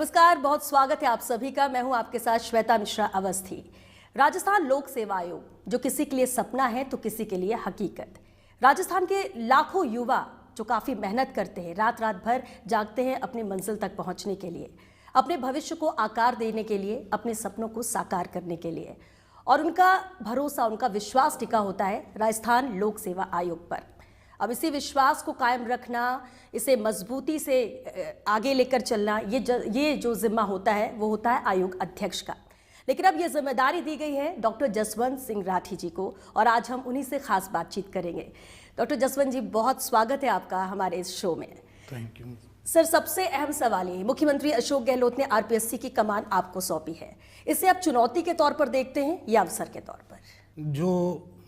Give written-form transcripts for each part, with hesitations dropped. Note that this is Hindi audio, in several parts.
नमस्कार, बहुत स्वागत है आप सभी का। मैं हूं आपके साथ श्वेता मिश्रा अवस्थी। राजस्थान लोक सेवा आयोग, जो किसी के लिए सपना है तो किसी के लिए हकीकत। राजस्थान के लाखों युवा जो काफ़ी मेहनत करते हैं, रात रात भर जागते हैं अपनी मंजिल तक पहुंचने के लिए, अपने भविष्य को आकार देने के लिए, अपने सपनों को साकार करने के लिए, और उनका भरोसा, उनका विश्वास टिका होता है राजस्थान लोक सेवा आयोग पर। अब इसी विश्वास को कायम रखना, इसे मजबूती से आगे लेकर चलना, ये जो जिम्मा होता है वो होता है आयोग अध्यक्ष का। लेकिन अब ये जिम्मेदारी दी गई है डॉक्टर जसवंत सिंह राठी जी को, और आज हम उन्हीं से खास बातचीत करेंगे। डॉक्टर जसवंत जी, बहुत स्वागत है आपका हमारे इस शो में। थैंक यू सर, सबसे अहम सवाल ये, मुख्यमंत्री अशोक गहलोत ने आरपीएससी की कमान आपको सौंपी है, इसे आप चुनौती के तौर पर देखते हैं या अवसर के तौर पर? जो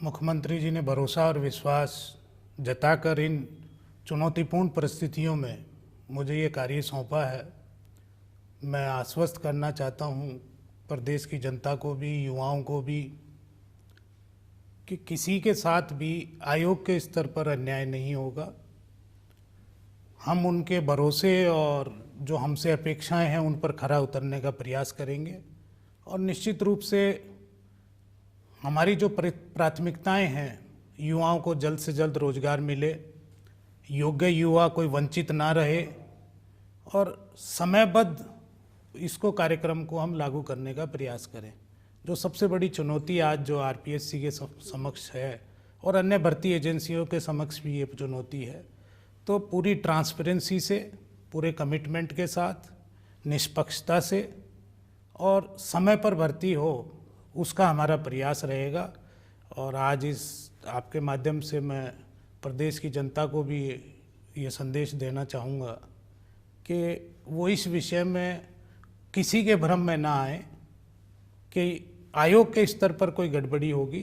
मुख्यमंत्री जी ने भरोसा और विश्वास जताकर इन चुनौतीपूर्ण परिस्थितियों में मुझे ये कार्य सौंपा है, मैं आश्वस्त करना चाहता हूँ प्रदेश की जनता को भी, युवाओं को भी, कि किसी के साथ भी आयोग के स्तर पर अन्याय नहीं होगा। हम उनके भरोसे और जो हमसे अपेक्षाएं हैं उन पर खरा उतरने का प्रयास करेंगे, और निश्चित रूप से हमारी जो प्राथमिकताएं हैं, युवाओं को जल्द से जल्द रोजगार मिले, योग्य युवा कोई वंचित ना रहे, और समयबद्ध इसको कार्यक्रम को हम लागू करने का प्रयास करें। जो सबसे बड़ी चुनौती आज जो आरपीएससी के समक्ष है और अन्य भर्ती एजेंसियों के समक्ष भी ये चुनौती है, तो पूरी ट्रांसपेरेंसी से, पूरे कमिटमेंट के साथ, निष्पक्षता से और समय पर भर्ती हो, उसका हमारा प्रयास रहेगा। और आज इस आपके माध्यम से मैं प्रदेश की जनता को भी ये संदेश देना चाहूँगा कि वो इस विषय में किसी के भ्रम में ना आए कि आयोग के स्तर पर कोई गड़बड़ी होगी।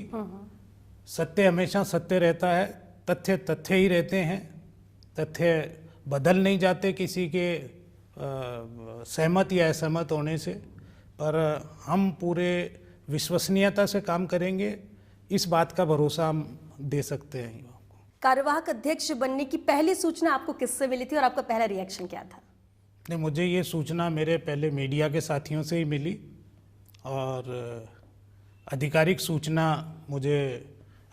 सत्य हमेशा सत्य रहता है, तथ्य तथ्य ही रहते हैं, तथ्य बदल नहीं जाते किसी के सहमत या असहमत होने से। पर हम पूरे विश्वसनीयता से काम करेंगे, इस बात का भरोसा हम दे सकते हैं। कार्यवाहक अध्यक्ष बनने की पहली सूचना आपको किससे मिली थी और आपका पहला रिएक्शन क्या था? नहीं, मुझे ये सूचना मेरे पहले मीडिया के साथियों से ही मिली, और आधिकारिक सूचना मुझे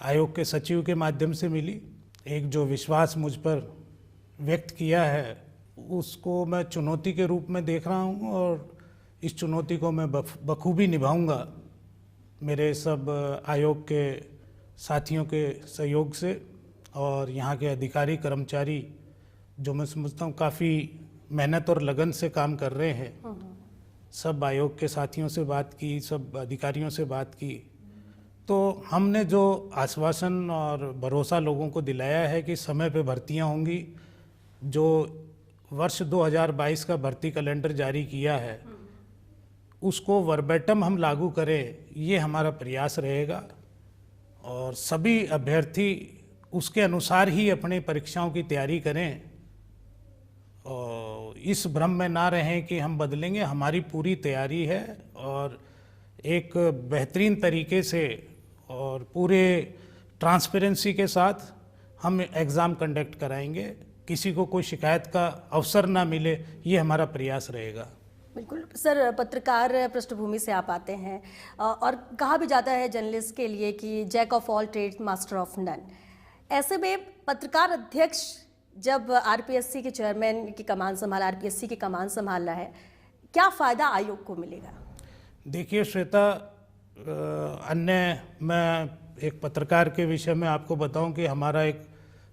आयोग के सचिव के माध्यम से मिली। एक जो विश्वास मुझ पर व्यक्त किया है, उसको मैं चुनौती के रूप में देख रहा हूँ, और इस चुनौती को मैं बखूबी निभाऊंगा मेरे सब आयोग के साथियों के सहयोग से, और यहाँ के अधिकारी कर्मचारी जो मैं समझता हूँ काफ़ी मेहनत और लगन से काम कर रहे हैं। सब आयोग के साथियों से बात की, सब अधिकारियों से बात की, तो हमने जो आश्वासन और भरोसा लोगों को दिलाया है कि समय पे भर्तियाँ होंगी, जो वर्ष 2022 का भर्ती कैलेंडर जारी किया है उसको वर्बेटम हम लागू करें, ये हमारा प्रयास रहेगा। और सभी अभ्यर्थी उसके अनुसार ही अपनी परीक्षाओं की तैयारी करें, और इस भ्रम में ना रहें कि हम बदलेंगे। हमारी पूरी तैयारी है, और एक बेहतरीन तरीके से और पूरे ट्रांसपेरेंसी के साथ हम एग्ज़ाम कंडक्ट कराएंगे। किसी को कोई शिकायत का अवसर ना मिले, ये हमारा प्रयास रहेगा। बिल्कुल सर, पत्रकार पृष्ठभूमि से आप आते हैं, और कहा भी जाता है जर्नलिस्ट के लिए कि jack of all trades master of none. ऐसे में पत्रकार अध्यक्ष जब आरपीएससी के चेयरमैन की कमान संभाला, आरपीएससी की कमान संभालना है, क्या फ़ायदा आयोग को मिलेगा? देखिए श्वेता, मैं एक पत्रकार के विषय में आपको बताऊं कि हमारा एक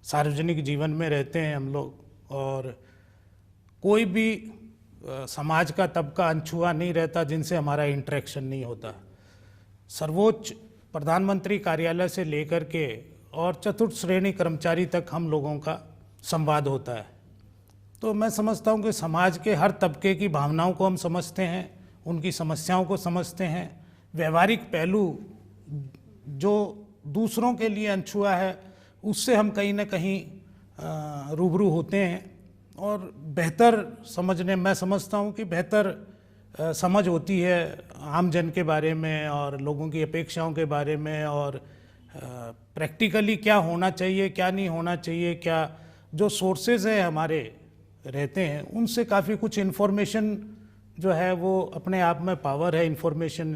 सार्वजनिक जीवन में रहते हैं हम लोग, और कोई भी समाज का तबका अनछुआ नहीं रहता जिनसे हमारा इंटरेक्शन नहीं होता। सर्वोच्च प्रधानमंत्री कार्यालय से लेकर के और चतुर्थ श्रेणी कर्मचारी तक हम लोगों का संवाद होता है। तो मैं समझता हूँ कि समाज के हर तबके की भावनाओं को हम समझते हैं, उनकी समस्याओं को समझते हैं। व्यवहारिक पहलू जो दूसरों के लिए अनछुआ है, उससे हम कहीं ना कहीं रूबरू होते हैं, और बेहतर समझने, मैं समझता हूँ कि बेहतर समझ होती है आम जन के बारे में और लोगों की अपेक्षाओं के बारे में, और प्रैक्टिकली क्या होना चाहिए, क्या नहीं होना चाहिए, क्या जो सोर्सेज है हमारे रहते हैं, उनसे काफ़ी कुछ इन्फॉर्मेशन जो है वो अपने आप में पावर है। इंफॉर्मेशन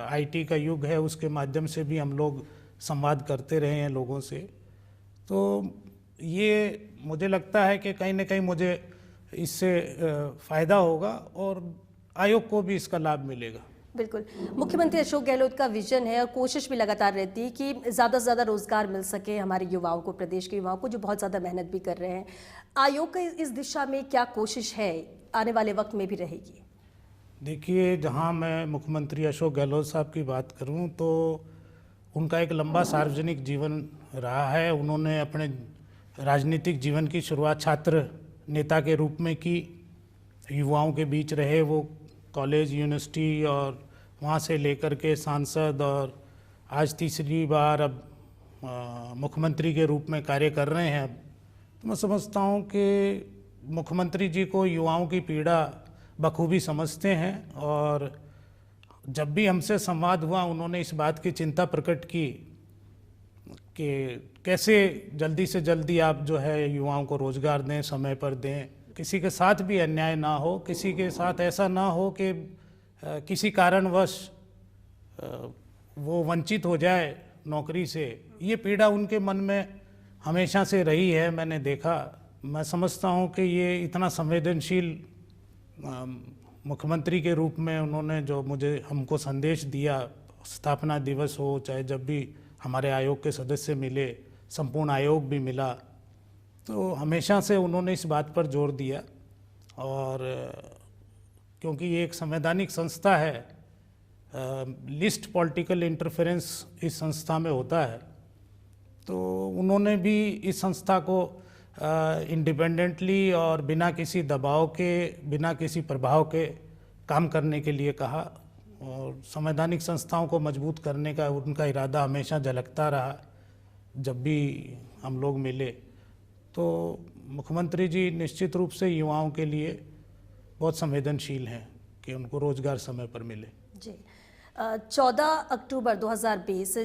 आईटी का युग है, उसके माध्यम से भी हम लोग संवाद करते रहे हैं लोगों से। तो ये मुझे लगता है कि कहीं ना कहीं मुझे इससे फ़ायदा होगा और आयोग को भी इसका लाभ मिलेगा। बिल्कुल, मुख्यमंत्री अशोक गहलोत का विजन है और कोशिश भी लगातार रहती है कि ज़्यादा से ज़्यादा रोजगार मिल सके हमारे युवाओं को, प्रदेश के युवाओं को जो बहुत ज़्यादा मेहनत भी कर रहे हैं। आयोग का इस दिशा में क्या कोशिश है, आने वाले वक्त में भी रहेगी? देखिए, जहाँ मैं मुख्यमंत्री अशोक गहलोत साहब की बात करूँ तो उनका एक लंबा सार्वजनिक जीवन रहा है। उन्होंने अपने राजनीतिक जीवन की शुरुआत छात्र नेता के रूप में की, युवाओं के बीच रहे वो कॉलेज, यूनिवर्सिटी और वहाँ से लेकर के सांसद, और आज तीसरी बार अब मुख्यमंत्री के रूप में कार्य कर रहे हैं। तो मैं समझता हूँ कि मुख्यमंत्री जी को युवाओं की पीड़ा बखूबी समझते हैं, और जब भी हमसे संवाद हुआ उन्होंने इस बात की चिंता प्रकट की कि कैसे जल्दी से जल्दी आप जो है युवाओं को रोज़गार दें, समय पर दें, किसी के साथ भी अन्याय ना हो, किसी के साथ ऐसा ना हो कि किसी कारणवश वो वंचित हो जाए नौकरी से। ये पीड़ा उनके मन में हमेशा से रही है, मैंने देखा। मैं समझता हूँ कि ये इतना संवेदनशील मुख्यमंत्री के रूप में उन्होंने जो मुझे हमको संदेश दिया, स्थापना दिवस हो चाहे जब भी हमारे आयोग के सदस्य मिले, संपूर्ण आयोग भी मिला, तो हमेशा से उन्होंने इस बात पर जोर दिया। और क्योंकि ये एक संवैधानिक संस्था है, लिस्ट पॉलिटिकल इंटरफेरेंस इस संस्था में होता है, तो उन्होंने भी इस संस्था को इंडिपेंडेंटली और बिना किसी दबाव के, बिना किसी प्रभाव के काम करने के लिए कहा। और संवैधानिक संस्थाओं को मजबूत करने का उनका इरादा हमेशा झलकता रहा जब भी हम लोग मिले। तो मुख्यमंत्री जी निश्चित रूप से युवाओं के लिए बहुत संवेदनशील हैं कि उनको रोजगार समय पर मिले। जी, 14 अक्टूबर 2020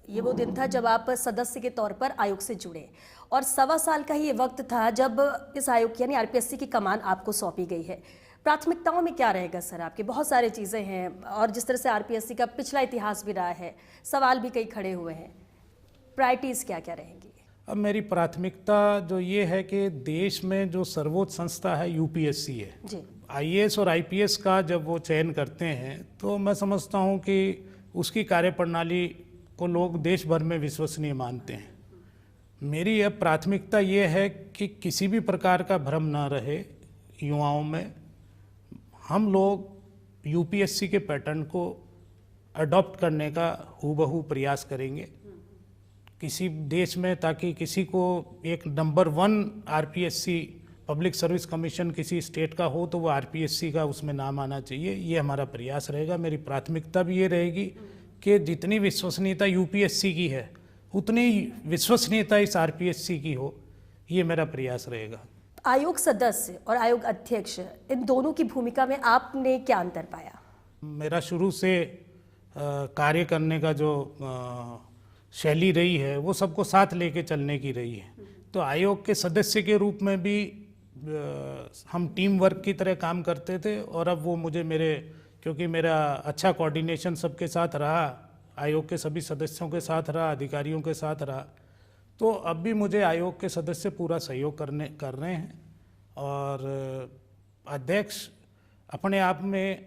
ये वो दिन था जब आप सदस्य के तौर पर आयोग से जुड़े, और 1.25 साल का ही ये वक्त था जब इस आयोग यानी आरपीएससी की कमान आपको सौंपी गई है। प्राथमिकताओं में क्या रहेगा सर आपके? बहुत सारे चीज़ें हैं, और जिस तरह से आरपीएससी का पिछला इतिहास भी रहा है, सवाल भी कई खड़े हुए हैं, प्रायोरिटीज़ क्या क्या रहेंगी? अब मेरी प्राथमिकता जो ये है कि देश में जो सर्वोच्च संस्था है यूपीएससी है जी। आईएएस और आईपीएस का जब वो चयन करते हैं तो मैं समझता हूँ कि उसकी कार्यप्रणाली को लोग देश भर में विश्वसनीय मानते हैं। मेरी अब प्राथमिकता ये है कि किसी भी प्रकार का भ्रम ना रहे युवाओं में। हम लोग यूपीएससी के पैटर्न को अडॉप्ट करने का हूबहू प्रयास करेंगे किसी देश में, ताकि किसी को एक number 1 RPSC public service commission किसी स्टेट का हो तो वो आरपीएससी का उसमें नाम आना चाहिए। ये हमारा प्रयास रहेगा। मेरी प्राथमिकता भी ये रहेगी कि जितनी विश्वसनीयता यूपीएससी की है उतनी विश्वसनीयता इस आरपीएससी की हो, ये मेरा प्रयास रहेगा। आयोग सदस्य और आयोग अध्यक्ष, इन दोनों की भूमिका में आपने क्या अंतर पाया? मेरा शुरू से कार्य करने का जो शैली रही है वो सबको साथ लेके चलने की रही है। तो आयोग के सदस्य के रूप में भी हम टीम वर्क की तरह काम करते थे, और अब वो मुझे क्योंकि मेरा अच्छा कोऑर्डिनेशन सबके साथ रहा, आयोग के सभी सदस्यों के साथ रहा, अधिकारियों के साथ रहा, तो अब भी मुझे आयोग के सदस्य पूरा सहयोग कर रहे हैं। और अध्यक्ष अपने आप में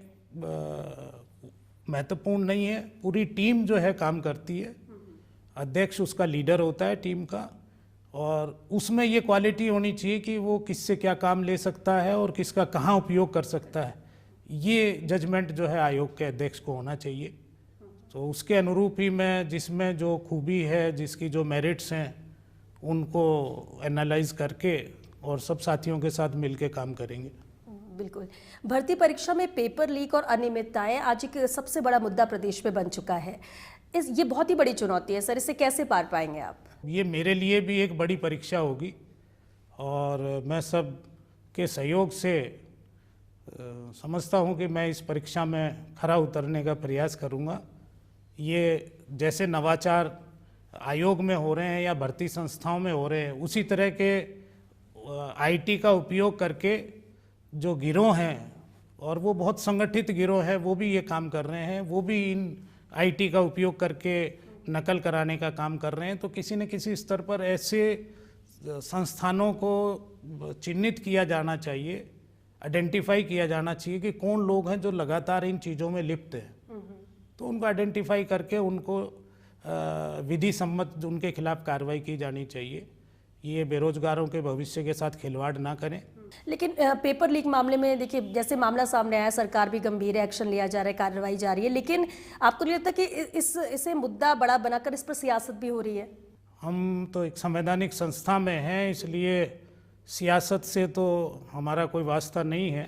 महत्वपूर्ण नहीं है, पूरी टीम जो है काम करती है। अध्यक्ष उसका लीडर होता है टीम का, और उसमें ये क्वालिटी होनी चाहिए कि वो किससे क्या काम ले सकता है और किसका कहाँ उपयोग कर सकता है। ये जजमेंट जो है आयोग के अध्यक्ष को होना चाहिए। तो उसके अनुरूप ही मैं जिसमें जो खूबी है, जिसकी जो मेरिट्स हैं, उनको एनालाइज करके और सब साथियों के साथ मिलकर काम करेंगे। बिल्कुल। भर्ती परीक्षा में पेपर लीक और अनियमितताएं आज एक सबसे बड़ा मुद्दा प्रदेश में बन चुका है। ये बहुत ही बड़ी चुनौती है सर, इसे कैसे पार पाएंगे आप? ये मेरे लिए भी एक बड़ी परीक्षा होगी, और मैं सब के सहयोग से समझता हूँ कि मैं इस परीक्षा में खरा उतरने का प्रयास करूँगा। ये जैसे नवाचार आयोग में हो रहे हैं या भर्ती संस्थाओं में हो रहे हैं, उसी तरह के आईटी का उपयोग करके जो गिरोह हैं और वो बहुत संगठित गिरोह है, वो भी ये काम कर रहे हैं, वो भी इन आईटी का उपयोग करके नकल कराने का काम कर रहे हैं। तो किसी न किसी स्तर पर ऐसे संस्थानों को चिन्हित किया जाना चाहिए, आइडेंटिफाई किया जाना चाहिए कि कौन लोग हैं जो लगातार इन चीज़ों में लिप्त हैं। तो उनको आइडेंटिफाई करके उनको विधि सम्मत उनके खिलाफ कार्रवाई की जानी चाहिए। ये बेरोजगारों के भविष्य के साथ खिलवाड़ ना करें। लेकिन पेपर लीक मामले में देखिए, जैसे मामला सामने आया, सरकार भी गंभीर है, एक्शन लिया जा रहा है, कार्रवाई जारी है, लेकिन आपको नहीं लगता कि इसे मुद्दा बड़ा बनाकर इस पर सियासत भी हो रही है? हम तो एक संवैधानिक संस्था में हैं, इसलिए सियासत से तो हमारा कोई वास्ता नहीं है,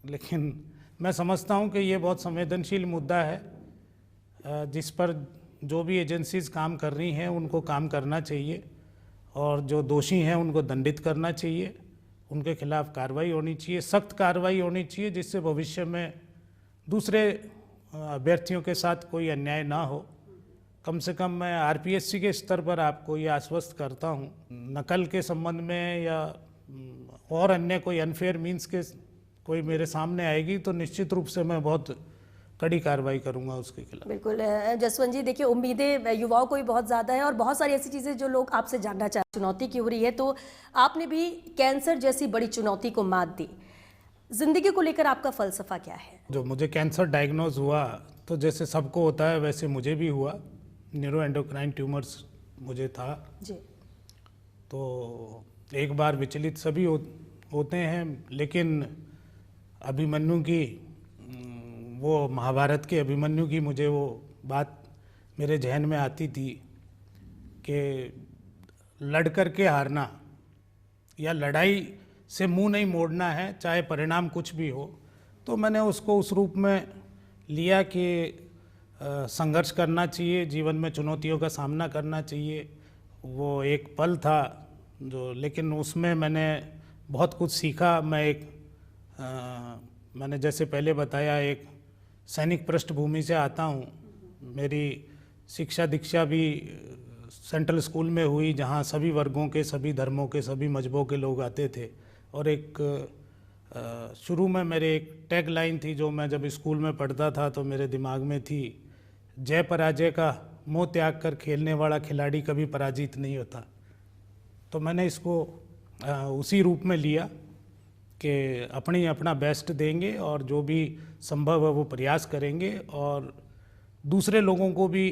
लेकिन मैं समझता हूं कि ये बहुत संवेदनशील मुद्दा है जिस पर जो भी एजेंसीज काम कर रही हैं उनको काम करना चाहिए और जो दोषी हैं उनको दंडित करना चाहिए, उनके खिलाफ कार्रवाई होनी चाहिए, सख्त कार्रवाई होनी चाहिए, जिससे भविष्य में दूसरे अभ्यर्थियों के साथ कोई अन्याय ना हो। कम से कम मैं आरपीएससी के स्तर पर आपको ये आश्वस्त करता हूँ, नकल के संबंध में या और अन्य कोई अनफेयर मीन्स के कोई मेरे सामने आएगी तो निश्चित रूप से मैं बहुत कड़ी कार्रवाई करूंगा उसके खिलाफ। बिल्कुल जसवंत जी, देखिए उम्मीदें युवाओं को भी बहुत ज़्यादा है और बहुत सारी ऐसी चीज़ें जो लोग आपसे जानना चाहते हैं। चुनौती की हो रही है, तो आपने भी कैंसर जैसी बड़ी चुनौती को मात दी, जिंदगी को लेकर आपका फलसफा क्या है? जो मुझे कैंसर डायग्नोज हुआ तो जैसे सबको होता है वैसे मुझे भी हुआ, न्यूरो एंडोक्राइन ट्यूमर्स मुझे था जी। तो एक बार विचलित सभी होते हैं, लेकिन अभिमन्यु की वो महाभारत के अभिमन्यु की मुझे वो बात मेरे जहन में आती थी कि लड़ कर के हारना या लड़ाई से मुंह नहीं मोड़ना है, चाहे परिणाम कुछ भी हो। तो मैंने उसको उस रूप में लिया कि संघर्ष करना चाहिए, जीवन में चुनौतियों का सामना करना चाहिए। वो एक पल था जो, लेकिन उसमें मैंने बहुत कुछ सीखा। मैंने जैसे पहले बताया, एक सैनिक पृष्ठभूमि से आता हूँ। मेरी शिक्षा दीक्षा भी सेंट्रल स्कूल में हुई, जहाँ सभी वर्गों के, सभी धर्मों के, सभी मजहबों के लोग आते थे। और एक शुरू में मेरे एक टैग लाइन थी जो मैं जब स्कूल में पढ़ता था तो मेरे दिमाग में थी, जय पराजय का मोह त्याग कर खेलने वाला खिलाड़ी कभी पराजित नहीं होता। तो मैंने इसको उसी रूप में लिया कि अपना बेस्ट देंगे और जो भी संभव है वो प्रयास करेंगे और दूसरे लोगों को भी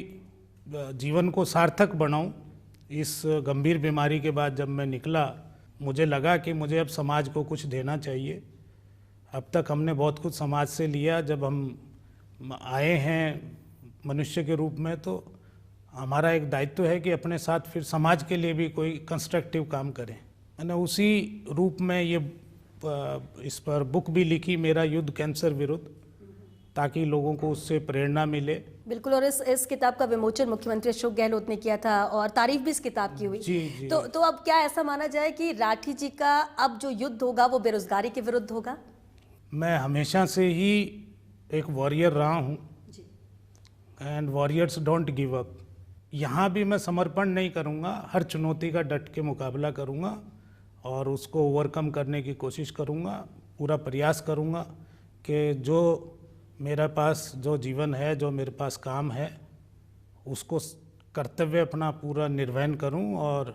जीवन को सार्थक बनाऊं। इस गंभीर बीमारी के बाद जब मैं निकला, मुझे लगा कि मुझे अब समाज को कुछ देना चाहिए। अब तक हमने बहुत कुछ समाज से लिया, जब हम आए हैं मनुष्य के रूप में तो हमारा एक दायित्व है कि अपने साथ फिर समाज के लिए भी कोई कंस्ट्रक्टिव काम करें। मैंने उसी रूप में ये इस पर बुक भी लिखी, मेरा युद्ध कैंसर विरुद्ध, ताकि लोगों को उससे प्रेरणा मिले। बिल्कुल, और इस किताब का विमोचन मुख्यमंत्री अशोक गहलोत ने किया था और तारीफ भी इस किताब की हुई। जी। तो अब क्या ऐसा माना जाए कि राठी जी का अब जो युद्ध होगा वो बेरोजगारी के विरुद्ध होगा? मैं हमेशा से ही एक वॉरियर रहा हूँ and warriors don't give up. यहाँ भी मैं समर्पण नहीं करूँगा, हर चुनौती का डट के मुकाबला करूँगा और उसको ओवरकम करने की कोशिश करूँगा। पूरा प्रयास करूँगा कि जो मेरे पास जो जीवन है, जो मेरे पास काम है, उसको कर्तव्य अपना पूरा निर्वहन करूं और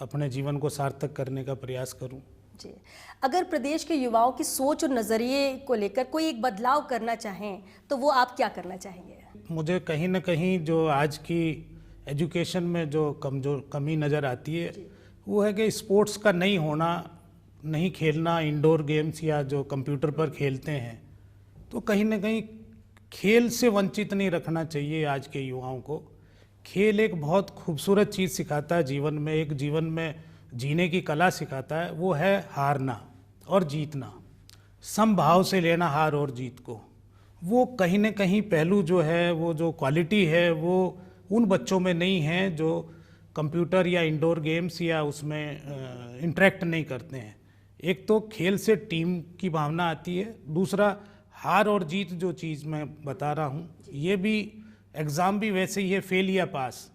अपने जीवन को सार्थक करने का प्रयास करूं। जी, अगर प्रदेश के युवाओं की सोच और नज़रिए को लेकर कोई एक बदलाव करना चाहें तो वो आप क्या करना चाहेंगे? मुझे कहीं ना कहीं जो आज की एजुकेशन में जो कमी नज़र आती है वो है कि स्पोर्ट्स का नहीं होना, नहीं खेलना, इंडोर गेम्स या जो कंप्यूटर पर खेलते हैं, तो कहीं ना कहीं खेल से वंचित नहीं रखना चाहिए आज के युवाओं को। खेल एक बहुत खूबसूरत चीज़ सिखाता है जीवन में, एक जीवन में जीने की कला सिखाता है। वो है हारना और जीतना, समभाव से लेना हार और जीत को। वो कहीं ना कहीं पहलू जो है, वो जो क्वालिटी है, वो उन बच्चों में नहीं है जो कंप्यूटर या इंडोर गेम्स या उसमें इंटरेक्ट नहीं करते हैं। एक तो खेल से टीम की भावना आती है, दूसरा हार और जीत जो चीज़ मैं बता रहा हूँ, ये भी एग्ज़ाम भी वैसे ही है, फेल या पास।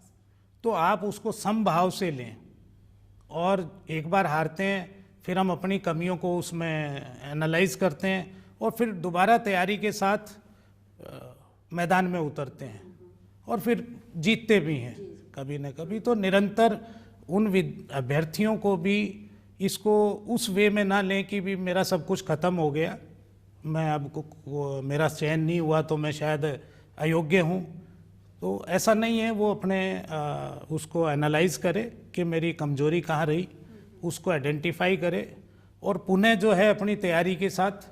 तो आप उसको समभाव से लें और एक बार हारते हैं फिर हम अपनी कमियों को उसमें एनालाइज करते हैं और फिर दोबारा तैयारी के साथ मैदान में उतरते हैं और फिर जीतते भी हैं कभी न कभी। तो निरंतर उन अभ्यर्थियों को भी इसको उस वे में ना लें कि भी मेरा सब कुछ ख़त्म हो गया, मैं अब मेरा चयन नहीं हुआ तो मैं शायद अयोग्य हूँ। तो ऐसा नहीं है, वो अपने उसको एनालाइज करे कि मेरी कमजोरी कहाँ रही, उसको आइडेंटिफाई करे और पुनः जो है अपनी तैयारी के साथ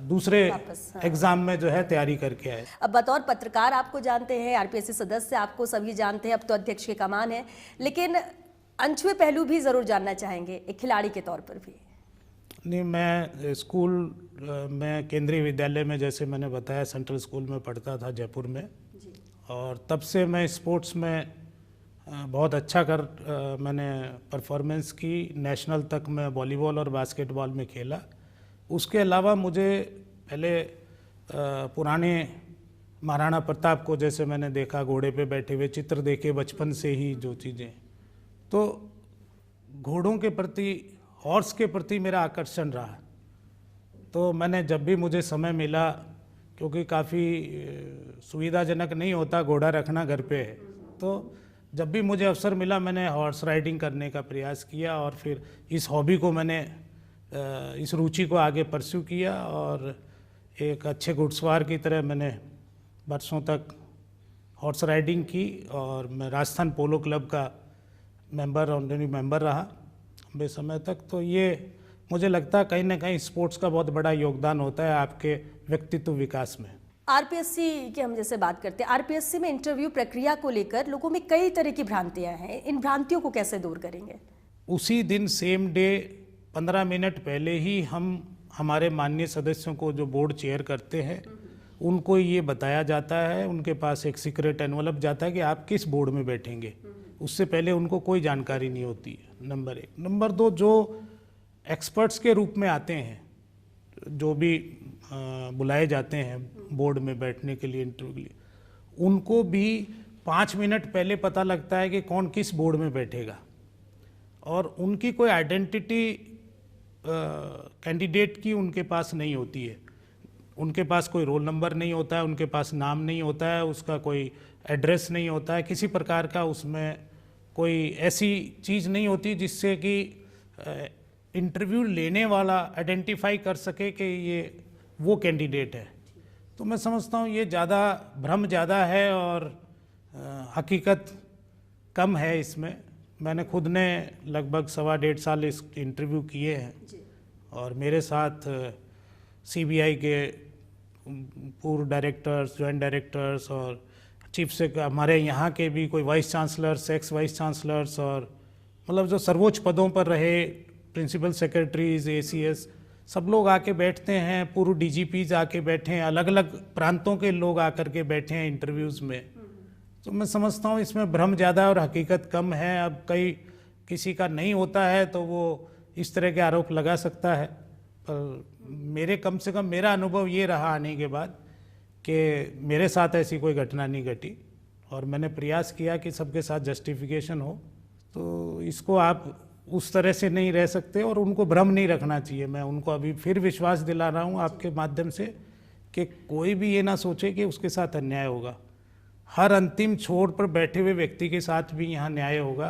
दूसरे एग्जाम में जो है तैयारी करके आए। अब बतौर पत्रकार आपको जानते हैं, आरपीएससी सदस्य आपको सभी जानते हैं, अब तो अध्यक्ष की कमान है, लेकिन अनछुए पहलू भी जरूर जानना चाहेंगे एक खिलाड़ी के तौर पर भी। नहीं, मैं स्कूल में केंद्रीय विद्यालय में, जैसे मैंने बताया, सेंट्रल स्कूल में पढ़ता था जयपुर में जी। और तब से मैं स्पोर्ट्स में बहुत अच्छा मैंने परफॉर्मेंस की। नेशनल तक मैं वॉलीबॉल और बास्केटबॉल में खेला। उसके अलावा मुझे पहले पुराने महाराणा प्रताप को जैसे मैंने देखा, घोड़े पे बैठे हुए चित्र देखे बचपन से ही, जो चीज़ें, तो घोड़ों के प्रति, हॉर्स के प्रति मेरा आकर्षण रहा। तो मैंने जब भी मुझे समय मिला, क्योंकि काफ़ी सुविधाजनक नहीं होता घोड़ा रखना घर पे, तो जब भी मुझे अवसर मिला मैंने हॉर्स राइडिंग करने का प्रयास किया और फिर इस हॉबी को मैंने, इस रुचि को आगे परस्यू किया और एक अच्छे घुड़सवार की तरह मैंने बरसों तक हॉर्स राइडिंग की और मैं राजस्थान पोलो क्लब का ऑनरेरी मेंबर रहा लंबे समय तक। तो ये मुझे लगता है कहीं ना कहीं स्पोर्ट्स का बहुत बड़ा योगदान होता है आपके व्यक्तित्व विकास में। आरपीएससी की हम जैसे बात करते हैं, आरपीएससी में इंटरव्यू प्रक्रिया को लेकर लोगों में कई तरह की भ्रांतियां हैं, इन भ्रांतियों को कैसे दूर करेंगे? उसी दिन सेम डे 15 मिनट पहले ही हम हमारे माननीय सदस्यों को जो बोर्ड चेयर करते हैं उनको ये बताया जाता है, उनके पास एक सीक्रेट एनवलप जाता है कि आप किस बोर्ड में बैठेंगे। उससे पहले उनको कोई जानकारी नहीं होती है, नंबर 1। नंबर 2, जो एक्सपर्ट्स के रूप में आते हैं, जो भी बुलाए जाते हैं बोर्ड में बैठने के लिए, इंटरव्यू के लिए, उनको भी 5 मिनट पहले पता लगता है कि कौन किस बोर्ड में बैठेगा और उनकी कोई आइडेंटिटी कैंडिडेट की उनके पास नहीं होती है। उनके पास कोई रोल नंबर नहीं होता है, उनके पास नाम नहीं होता है, उसका कोई एड्रेस नहीं होता है, किसी प्रकार का उसमें कोई ऐसी चीज़ नहीं होती जिससे कि इंटरव्यू लेने वाला आइडेंटिफाई कर सके कि ये वो कैंडिडेट है। तो मैं समझता हूँ ये भ्रम ज़्यादा है और हकीकत कम है इसमें। मैंने खुद ने लगभग 1.5 साल इस इंटरव्यू किए हैं और मेरे साथ सीबीआई के पूर्व डायरेक्टर्स, जॉइंट डायरेक्टर्स और चीफ से हमारे यहाँ के भी कोई vice chancellors, ex vice chancellors और मतलब जो सर्वोच्च पदों पर रहे, प्रिंसिपल सेक्रेटरीज, एसीएस, सब लोग आके बैठते हैं। पूर्व डीजीपीज आके बैठे हैं, अलग अलग प्रांतों के लोग आकर के बैठे हैं इंटरव्यूज़ में। तो मैं समझता हूँ इसमें भ्रम ज़्यादा और हकीकत कम है। अब किसी का नहीं होता है तो वो इस तरह के आरोप लगा सकता है, पर कम से कम मेरा अनुभव ये रहा आने के बाद कि मेरे साथ ऐसी कोई घटना नहीं घटी और मैंने प्रयास किया कि सबके साथ जस्टिफिकेशन हो। तो इसको आप उस तरह से नहीं रह सकते और उनको भ्रम नहीं रखना चाहिए। मैं उनको अभी फिर विश्वास दिला रहा हूँ आपके माध्यम से कि कोई भी ये ना सोचे कि उसके साथ अन्याय होगा। हर अंतिम छोर पर बैठे हुए व्यक्ति के साथ भी यहाँ न्याय होगा,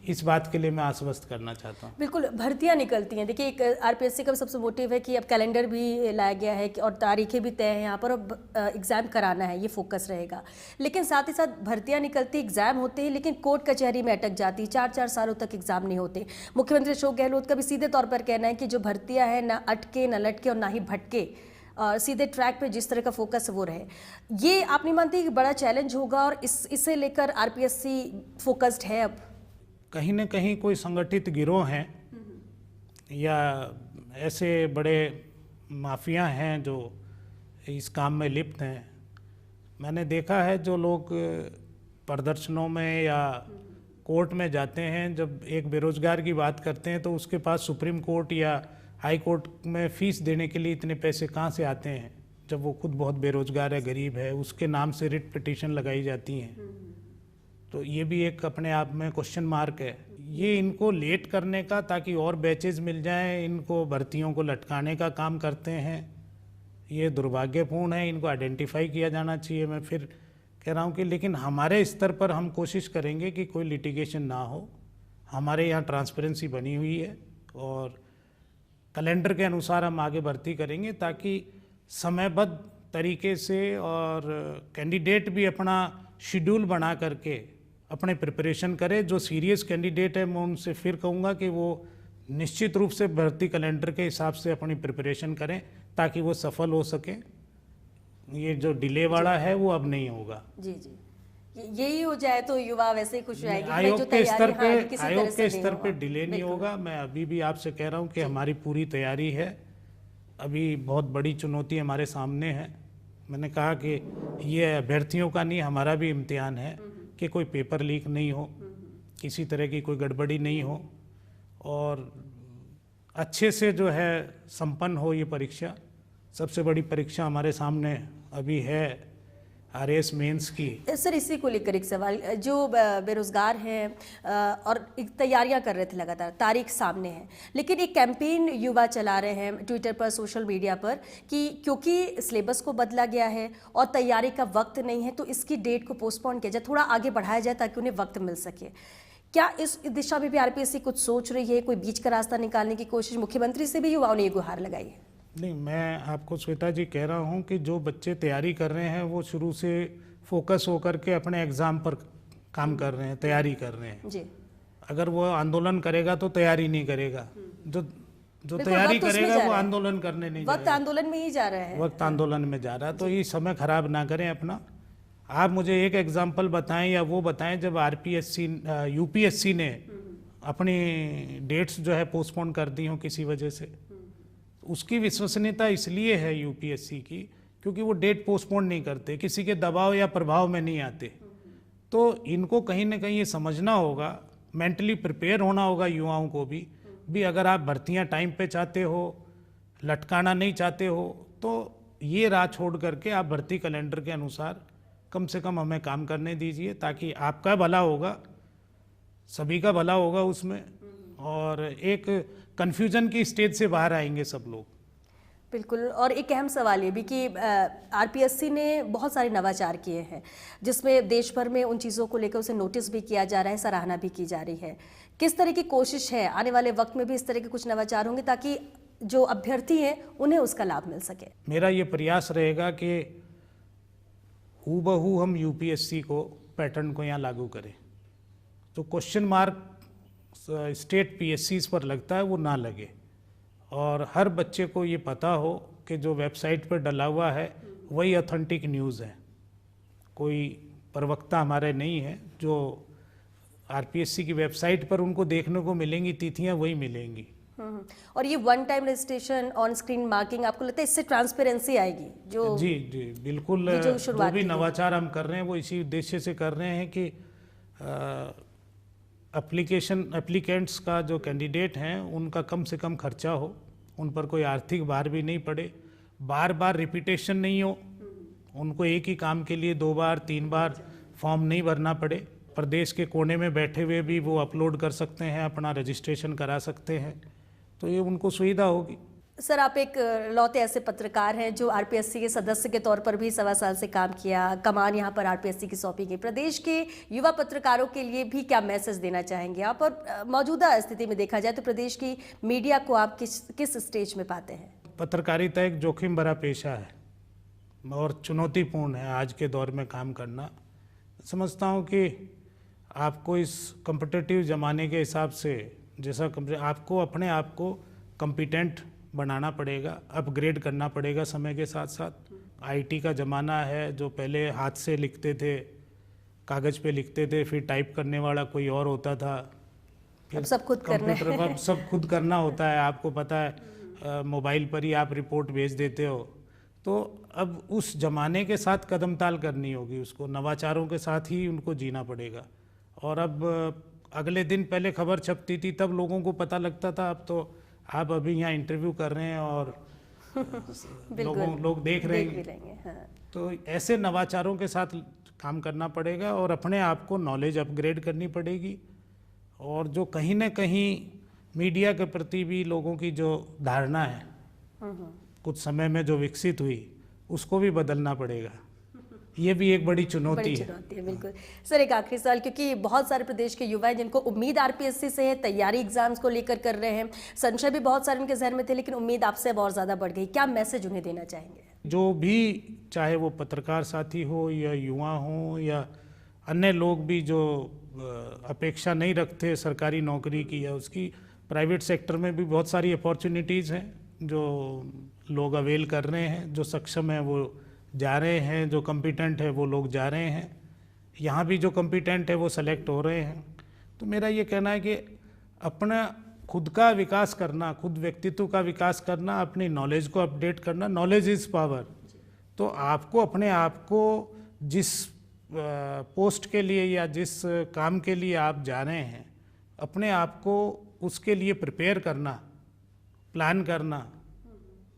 इस बात के लिए मैं आश्वस्त करना चाहता हूँ। बिल्कुल, भर्तियाँ निकलती हैं। देखिए, एक आरपीएससी का सबसे मोटिव है कि अब कैलेंडर भी लाया गया है और तारीखें भी तय हैं यहाँ पर, अब एग्ज़ाम कराना है, ये फोकस रहेगा। लेकिन साथ ही साथ भर्तियाँ निकलती, एग्ज़ाम होते हैं, लेकिन कोर्ट कचहरी में अटक जाती, 4-4 सालों तक एग्ज़ाम नहीं होते। मुख्यमंत्री अशोक गहलोत का भी सीधे तौर पर कहना है कि जो भर्तियाँ हैं ना अटके, ना लटके और ना ही भटके, सीधे ट्रैक पे जिस तरह का फोकस वो रहे। ये आप नहीं मानते कि बड़ा चैलेंज होगा और इसे लेकर आरपीएससी फोकस्ड है? अब कहीं ना कहीं कोई संगठित गिरोह हैं या ऐसे बड़े माफिया हैं जो इस काम में लिप्त हैं। मैंने देखा है जो लोग प्रदर्शनों में या कोर्ट में जाते हैं, जब एक बेरोजगार की बात करते हैं तो उसके पास सुप्रीम कोर्ट या हाई कोर्ट में फीस देने के लिए इतने पैसे कहाँ से आते हैं, जब वो खुद बहुत बेरोजगार है, गरीब है, उसके नाम से रिट पिटीशन लगाई जाती हैं। तो ये भी एक अपने आप में क्वेश्चन मार्क है। ये इनको लेट करने का, ताकि और बैचेज मिल जाएं, इनको भर्तियों को लटकाने का काम करते हैं। ये दुर्भाग्यपूर्ण है, इनको आइडेंटिफाई किया जाना चाहिए। मैं फिर कह रहा हूँ कि लेकिन हमारे स्तर पर हम कोशिश करेंगे कि कोई लिटिगेशन ना हो। हमारे यहाँ ट्रांसपेरेंसी बनी हुई है और कैलेंडर के अनुसार हम आगे भर्ती करेंगे ताकि समयबद्ध तरीके से और कैंडिडेट भी अपना शेड्यूल बना करके अपने प्रिपरेशन करे। जो सीरियस कैंडिडेट है मैं उनसे फिर कहूँगा कि वो निश्चित रूप से भर्ती कैलेंडर के हिसाब से अपनी प्रिपरेशन करें ताकि वो सफल हो सके। ये जो डिले वाला है वो अब नहीं होगा। जी जी, यही हो जाए तो युवा वैसे ही खुश हो जाएगी। आयोग जो के स्तर पे हाँ, किसी तरह आयोग से के नहीं स्तर पे होगा। डिले नहीं बिल्कुल। होगा। मैं अभी भी आपसे कह रहा हूँ कि हमारी पूरी तैयारी है। अभी बहुत बड़ी चुनौती हमारे सामने है। मैंने कहा कि ये अभ्यर्थियों का नहीं, हमारा भी इम्तिहान है कि कोई पेपर लीक नहीं हो, किसी तरह की कोई गड़बड़ी नहीं हो और अच्छे से जो है संपन्न हो ये परीक्षा। सबसे बड़ी परीक्षा हमारे सामने अभी है आरएएस मेंस की। सर इसी को लेकर एक सवाल, जो बेरोजगार हैं और तैयारियां कर रहे थे लगातार, तारीख सामने है, लेकिन एक कैंपेन युवा चला रहे हैं ट्विटर पर, सोशल मीडिया पर कि क्योंकि सिलेबस को बदला गया है और तैयारी का वक्त नहीं है तो इसकी डेट को पोस्टपोन किया जाए, थोड़ा आगे बढ़ाया जाए ताकि उन्हें वक्त मिल सके। क्या इस दिशा में भी आरपीएससी कुछ सोच रही है? कोई बीच का रास्ता निकालने की कोशिश? मुख्यमंत्री से भी युवाओं ने ये गुहार लगाई है। नहीं, मैं आपको श्वेता जी कह रहा हूँ कि जो बच्चे तैयारी कर रहे हैं वो शुरू से फोकस होकर के अपने एग्ज़ाम पर काम कर रहे हैं, तैयारी कर रहे हैं। जी, अगर वो आंदोलन करेगा तो तैयारी नहीं करेगा। जो तैयारी वक्त उसमें करेगा जा वो रहा है। आंदोलन करने नहीं वक्त जाएगा। आंदोलन में ही जा रहा है। वक्त आंदोलन में जा रहा है, तो ये समय खराब ना करें अपना। आप मुझे एक एग्जाम्पल बताएं या वो बताएं जब आरपीएससी यूपीएससी ने अपनी डेट्स जो है पोस्टपोन कर दी हो किसी वजह से। उसकी विश्वसनीयता इसलिए है यूपीएससी की क्योंकि वो डेट पोस्टपोन नहीं करते, किसी के दबाव या प्रभाव में नहीं आते। तो इनको कहीं ना कहीं ये समझना होगा, मेंटली प्रिपेयर होना होगा युवाओं को भी अगर आप भर्तियां टाइम पे चाहते हो, लटकाना नहीं चाहते हो, तो ये राह छोड़ करके आप भर्ती कैलेंडर के अनुसार कम से कम हमें काम करने दीजिए ताकि आपका भला होगा, सभी का भला होगा उसमें, और एक कन्फ्यूजन की स्टेज से बाहर आएंगे सब लोग। बिल्कुल। और एक अहम सवाल ये भी कि आरपीएससी ने बहुत सारे नवाचार किए हैं जिसमें देश भर में उन चीज़ों को लेकर उसे नोटिस भी किया जा रहा है, सराहना भी की जा रही है। किस तरह की कोशिश है आने वाले वक्त में भी इस तरह के कुछ नवाचार होंगे ताकि जो अभ्यर्थी हैं उन्हें उसका लाभ मिल सके? मेरा ये प्रयास रहेगा कि हूबहू हम यूपीएससी को पैटर्न को यहाँ लागू करें। तो क्वेश्चन मार्क स्टेट पीएससीज पर लगता है वो ना लगे और हर बच्चे को ये पता हो कि जो वेबसाइट पर डला हुआ है वही ऑथेंटिक न्यूज़ है, कोई प्रवक्ता हमारे नहीं है। जो आरपीएससी की वेबसाइट पर उनको देखने को मिलेंगी तिथियां वही मिलेंगी। और ये one time registration, on screen marking, आपको लगता है इससे ट्रांसपेरेंसी आएगी? जो जी बिल्कुल, जो भी नवाचार हम कर रहे हैं वो इसी उद्देश्य से कर रहे हैं कि एप्लीकेंट्स का जो कैंडिडेट हैं उनका कम से कम खर्चा हो, उन पर कोई आर्थिक भार भी नहीं पड़े, बार बार रिपीटेशन नहीं हो, उनको एक ही काम के लिए 2 बार 3 बार फॉर्म नहीं भरना पड़े, प्रदेश के कोने में बैठे हुए भी वो अपलोड कर सकते हैं, अपना रजिस्ट्रेशन करा सकते हैं, तो ये उनको सुविधा होगी। सर आप एक लौते ऐसे पत्रकार हैं जो आरपीएससी के सदस्य के तौर पर भी 1.25 साल से काम किया, कमान यहाँ पर आरपीएससी की सौंपी गई। प्रदेश के युवा पत्रकारों के लिए भी क्या मैसेज देना चाहेंगे आप? और मौजूदा स्थिति में देखा जाए तो प्रदेश की मीडिया को आप किस स्टेज में पाते हैं? पत्रकारिता एक जोखिम भरा पेशा है और चुनौतीपूर्ण है आज के दौर में काम करना। समझता हूँ कि आपको इस कॉम्पिटिटिव ज़माने के हिसाब से जैसा आपको अपने आप को कॉम्पिटेंट बनाना पड़ेगा, अपग्रेड करना पड़ेगा समय के साथ साथ। आईटी का ज़माना है, जो पहले हाथ से लिखते थे, कागज़ पे लिखते थे, फिर टाइप करने वाला कोई और होता था, फिर सब खुद कंप्यूटर पर सब खुद करना होता है। आपको पता है मोबाइल पर ही आप रिपोर्ट भेज देते हो। तो अब उस ज़माने के साथ कदम ताल करनी होगी, उसको नवाचारों के साथ ही उनको जीना पड़ेगा। और अब अगले दिन पहले खबर छपती थी तब लोगों को पता लगता था, अब तो आप अभी यहाँ इंटरव्यू कर रहे हैं और लोग देख रहे हैं। हाँ। तो ऐसे नवाचारों के साथ काम करना पड़ेगा और अपने आप को नॉलेज अपग्रेड करनी पड़ेगी। और जो कहीं ना कहीं मीडिया के प्रति भी लोगों की जो धारणा है कुछ समय में जो विकसित हुई उसको भी बदलना पड़ेगा। ये भी एक बड़ी चुनौती है। बिल्कुल सर। एक आखिरी सवाल, क्योंकि बहुत सारे प्रदेश के युवा हैं जिनको उम्मीद आरपीएससी से है, तैयारी एग्जाम्स को लेकर कर रहे हैं, संशय भी बहुत सारे उनके जहन में थे, लेकिन उम्मीद आपसे अब और ज़्यादा बढ़ गई, क्या मैसेज उन्हें देना चाहेंगे? जो भी, चाहे वो पत्रकार साथी हो या युवा हो या अन्य लोग भी जो अपेक्षा नहीं रखते सरकारी नौकरी की या उसकी, प्राइवेट सेक्टर में भी बहुत सारी अपॉर्चुनिटीज़ हैं जो लोग अवेल कर रहे हैं। जो सक्षम है वो जा रहे हैं, जो कॉम्पिटेंट है वो लोग जा रहे हैं, यहाँ भी जो कॉम्पिटेंट है वो सेलेक्ट हो रहे हैं। तो मेरा ये कहना है कि अपना खुद का विकास करना, खुद व्यक्तित्व का विकास करना, अपनी नॉलेज को अपडेट करना, नॉलेज इज़ पावर। तो आपको अपने आप को जिस पोस्ट के लिए या जिस काम के लिए आप जा रहे हैं, अपने आप को उसके लिए प्रिपेयर करना, प्लान करना,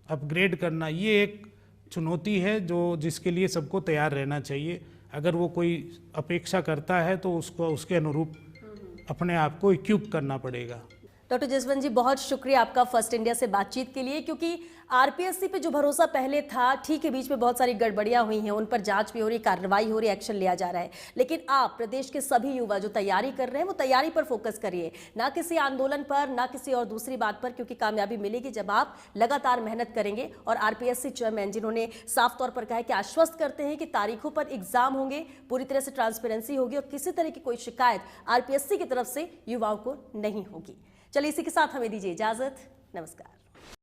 अपग्रेड करना, ये एक चुनौती है जो जिसके लिए सबको तैयार रहना चाहिए। अगर वो कोई अपेक्षा करता है तो उसको उसके अनुरूप अपने आप को इक्विप करना पड़ेगा। डॉक्टर जसवंत जी, बहुत शुक्रिया आपका फर्स्ट इंडिया से बातचीत के लिए, क्योंकि आरपीएससी पे जो भरोसा पहले था, ठीक है बीच में बहुत सारी गड़बड़ियां हुई हैं, उन पर जांच भी हो रही, कार्रवाई हो रही, एक्शन लिया जा रहा है, लेकिन आप प्रदेश के सभी युवा जो तैयारी कर रहे हैं वो तैयारी पर फोकस करिए, ना किसी आंदोलन पर, ना किसी और दूसरी बात पर, क्योंकि कामयाबी मिलेगी जब आप लगातार मेहनत करेंगे। और आरपीएससी चेयरमैन जिन्होंने साफ तौर पर कहा है कि आश्वस्त करते हैं कि तारीखों पर एग्जाम होंगे, पूरी तरह से ट्रांसपेरेंसी होगी और किसी तरह की कोई शिकायत आरपीएससी की तरफ से युवाओं को नहीं होगी। चलिए इसी के साथ हमें दीजिए इजाजत। नमस्कार।